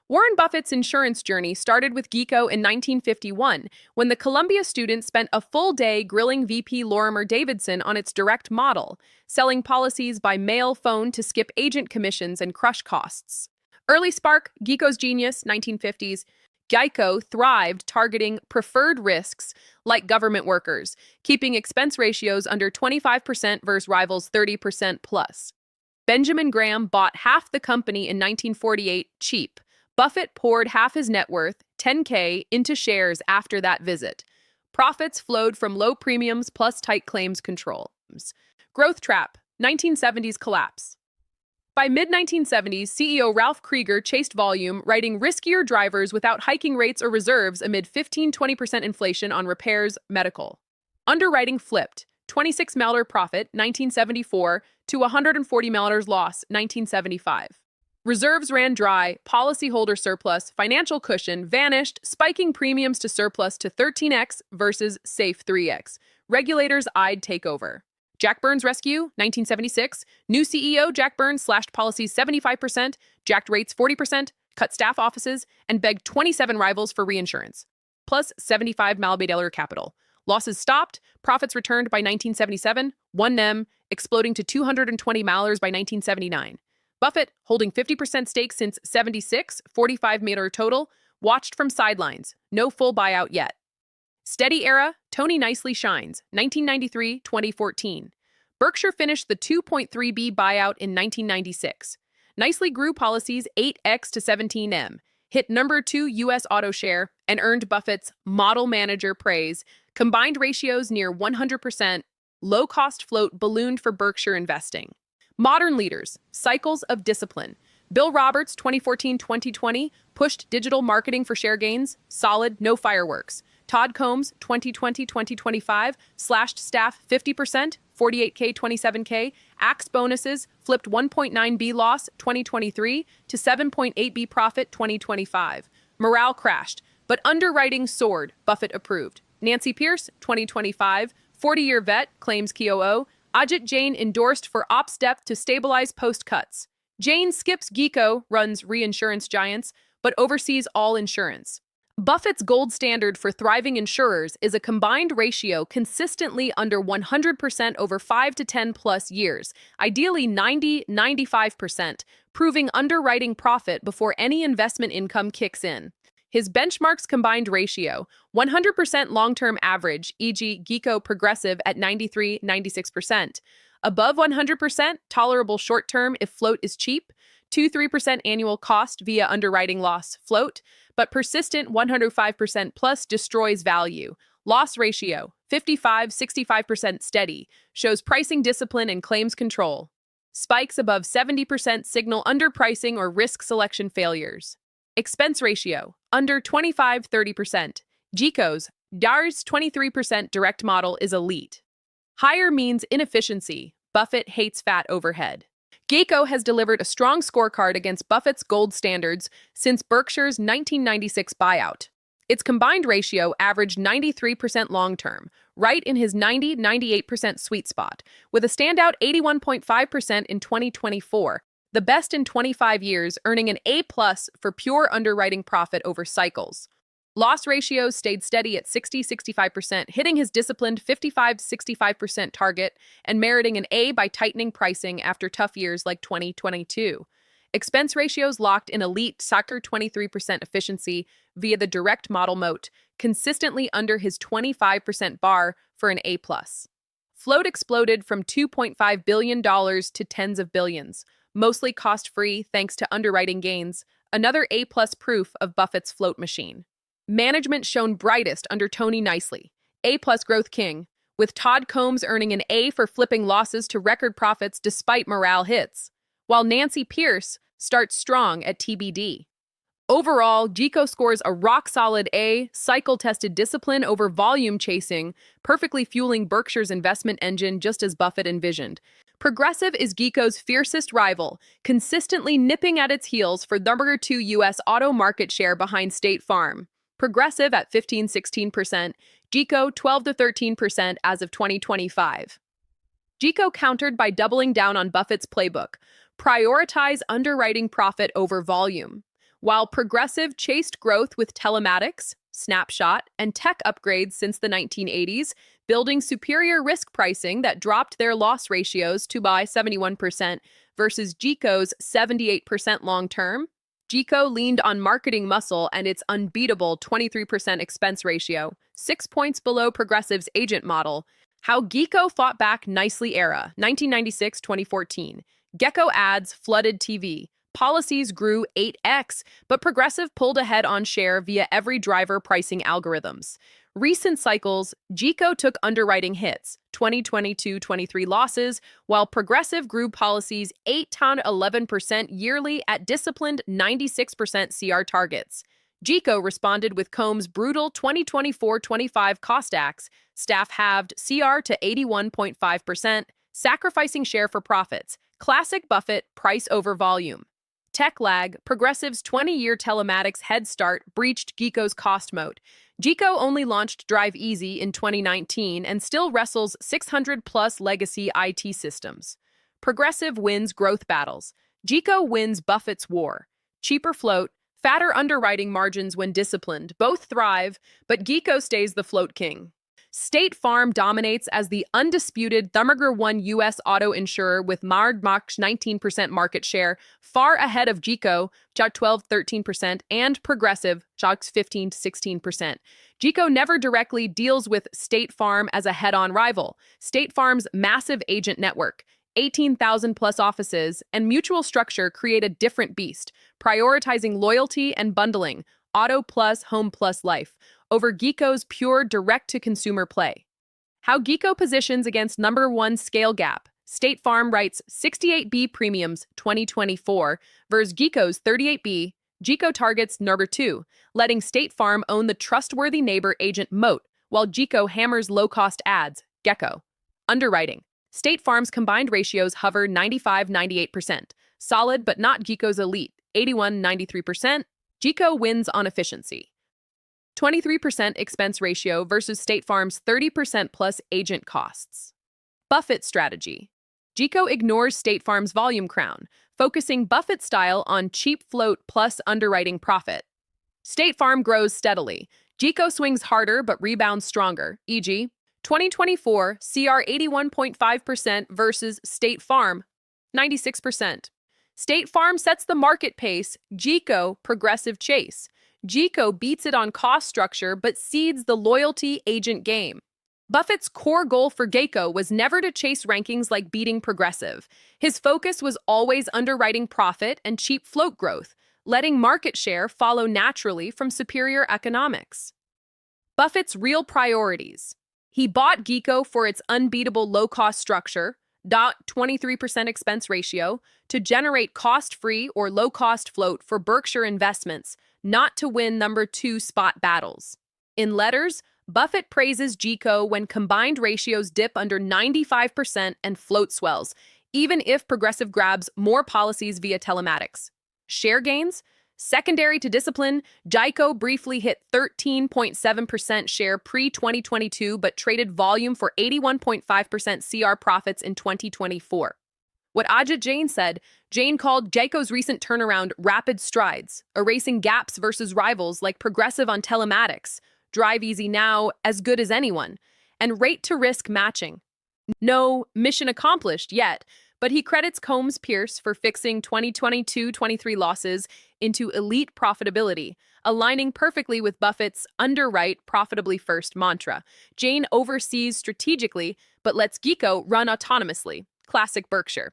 Warren Buffett's insurance journey started with GEICO in 1951, when the Columbia student spent a full day grilling VP Lorimer Davidson on its direct model, selling policies by mail phone to skip agent commissions and crush costs. Early spark, GEICO's genius, 1950s. GEICO thrived targeting preferred risks like government workers, keeping expense ratios under 25% versus rivals 30% plus. Benjamin Graham bought half the company in 1948 cheap. Buffett poured half his net worth, $10K, into shares after that visit. Profits flowed from low premiums plus tight claims control. Growth trap, 1970s collapse. By mid-1970s, CEO Ralph Krieger chased volume, writing riskier drivers without hiking rates or reserves amid 15-20% inflation on repairs, medical. Underwriting flipped, $26 million profit, 1974, to $140 million loss, 1975. Reserves ran dry, policyholder surplus, financial cushion vanished, spiking premiums to surplus to 13x versus safe 3x. Regulators eyed takeover. Jack Burns rescue, 1976. New CEO Jack Burns slashed policies 75%, jacked rates 40%, cut staff offices, and begged 27 rivals for reinsurance, plus $75 million capital. Losses stopped, profits returned by 1977, one NEM, exploding to $220 million by 1979. Buffett, holding 50% stake since 76, 45 million total, watched from sidelines, no full buyout yet. Steady era, Tony nicely shines, 1993-2014. Berkshire finished the 2.3B buyout in 1996. Nicely grew policies 8x to 17M, hit number 2 U.S. auto share, and earned Buffett's model manager praise. Combined ratios near 100%, low-cost float ballooned for Berkshire investing. Modern leaders, cycles of discipline. Bill Roberts, 2014-2020, pushed digital marketing for share gains, solid, no fireworks. Todd Combs, 2020-2025, slashed staff 50%, 48K, 27K, axed bonuses, flipped 1.9B loss, 2023, to 7.8B profit, 2025. Morale crashed, but underwriting soared, Buffett approved. Nancy Pierce, 2025, 40-year vet, claims KOO. Ajit Jain endorsed for ops depth to stabilize post-cuts. Jain skips GEICO, runs reinsurance giants, but oversees all insurance. Buffett's gold standard for thriving insurers is a combined ratio consistently under 100% over 5 to 10 plus years, ideally 90-95%, proving underwriting profit before any investment income kicks in. His benchmark's combined ratio, 100% long-term average, e.g. GEICO Progressive at 93-96%. Above 100%, tolerable short-term if float is cheap, 2-3% annual cost via underwriting loss float, but persistent 105% plus destroys value. Loss ratio, 55-65% steady, shows pricing discipline and claims control. Spikes above 70% signal underpricing or risk selection failures. Expense ratio, under 25-30%. GEICO's DARS 23% direct model is elite. Higher means inefficiency. Buffett hates fat overhead. GEICO has delivered a strong scorecard against Buffett's gold standards since Berkshire's 1996 buyout. Its combined ratio averaged 93% long-term, right in his 90-98% sweet spot, with a standout 81.5% in 2024, the best in 25 years, earning an A+ for pure underwriting profit over cycles. Loss ratios stayed steady at 60-65%, hitting his disciplined 55-65% target and meriting an A by tightening pricing after tough years like 2022. Expense ratios locked in elite soccer 23% efficiency via the direct model moat, consistently under his 25% bar for an A+. Float exploded from $2.5 billion to tens of billions, mostly cost-free thanks to underwriting gains, another A+ proof of Buffett's float machine. Management shone brightest under Tony Nicely, A+ growth king, with Todd Combs earning an A for flipping losses to record profits despite morale hits, while Nancy Pierce starts strong at TBD. Overall, GEICO scores a rock-solid A, cycle-tested discipline over volume chasing, perfectly fueling Berkshire's investment engine just as Buffett envisioned. Progressive is GEICO's fiercest rival, consistently nipping at its heels for number 2 U.S. auto market share behind State Farm. Progressive at 15-16%, GEICO 12-13% as of 2025. GEICO countered by doubling down on Buffett's playbook, prioritize underwriting profit over volume. while Progressive chased growth with telematics, snapshot, and tech upgrades since the 1980s, building superior risk pricing that dropped their loss ratios to by 71% versus GEICO's 78% long-term. GEICO leaned on marketing muscle and its unbeatable 23% expense ratio, 6 points below Progressive's agent model. How GEICO fought back nicely era, 1996-2014. Gecko ads flooded TV. Policies grew 8x, but Progressive pulled ahead on share via every driver pricing algorithms. Recent cycles, GEICO took underwriting hits, 2022-23 losses, while Progressive grew policies 8-11% yearly at disciplined 96% CR targets. GEICO responded with Combs' brutal 2024-25 cost acts, staff halved CR to 81.5%, sacrificing share for profits. Classic Buffett, price over volume. Tech lag, Progressive's 20-year telematics head start breached GEICO's cost moat. GEICO only launched Drive Easy in 2019 and still wrestles 600-plus legacy IT systems. Progressive wins growth battles. GEICO wins Buffett's war. Cheaper float, fatter underwriting margins when disciplined, both thrive, but GEICO stays the float king. State Farm dominates as the undisputed number one U.S. auto insurer with Mach 19% market share, far ahead of GEICO, 12-13%, and Progressive, 15-16%. GEICO never directly deals with State Farm as a head-on rival. State Farm's massive agent network, 18,000-plus offices, and mutual structure create a different beast, prioritizing loyalty and bundling, auto plus, home plus life, over GEICO's pure direct-to-consumer play. How GEICO positions against number one scale gap. State Farm writes 68B premiums 2024 versus GEICO's 38B. GEICO targets number two, letting State Farm own the trustworthy neighbor agent moat, while GEICO hammers low-cost ads. Gecko. Underwriting. State Farm's combined ratios hover 95-98%. Solid but not GEICO's elite, 81-93%. GEICO wins on efficiency. 23% expense ratio versus State Farm's 30% plus agent costs. Buffett strategy. GEICO ignores State Farm's volume crown, focusing Buffett style on cheap float plus underwriting profit. State Farm grows steadily. GEICO swings harder but rebounds stronger, e.g., 2024 CR 81.5% versus State Farm 96%. State Farm sets the market pace, GEICO Progressive chase. GEICO beats it on cost structure but cedes the loyalty agent game. Buffett's core goal for GEICO was never to chase rankings like beating Progressive. His focus was always underwriting profit and cheap float growth, letting market share follow naturally from superior economics. Buffett's real priorities. He bought GEICO for its unbeatable low-cost structure, 23% expense ratio, to generate cost-free or low-cost float for Berkshire investments, not to win number two spot battles. In letters, Buffett praises GEICO when combined ratios dip under 95% and float swells, even if Progressive grabs more policies via telematics. Share gains? Secondary to discipline, GEICO briefly hit 13.7% share pre-2022 but traded volume for 81.5% CR profits in 2024. What Ajit Jain said, Jain called GEICO's recent turnaround rapid strides, erasing gaps versus rivals like Progressive on telematics, Drive Easy now as good as anyone, and rate to risk matching. No mission accomplished yet, but he credits Combs Pierce for fixing 2022-23 losses into elite profitability, aligning perfectly with Buffett's underwrite profitably first mantra. Jain oversees strategically, but lets GEICO run autonomously. Classic Berkshire.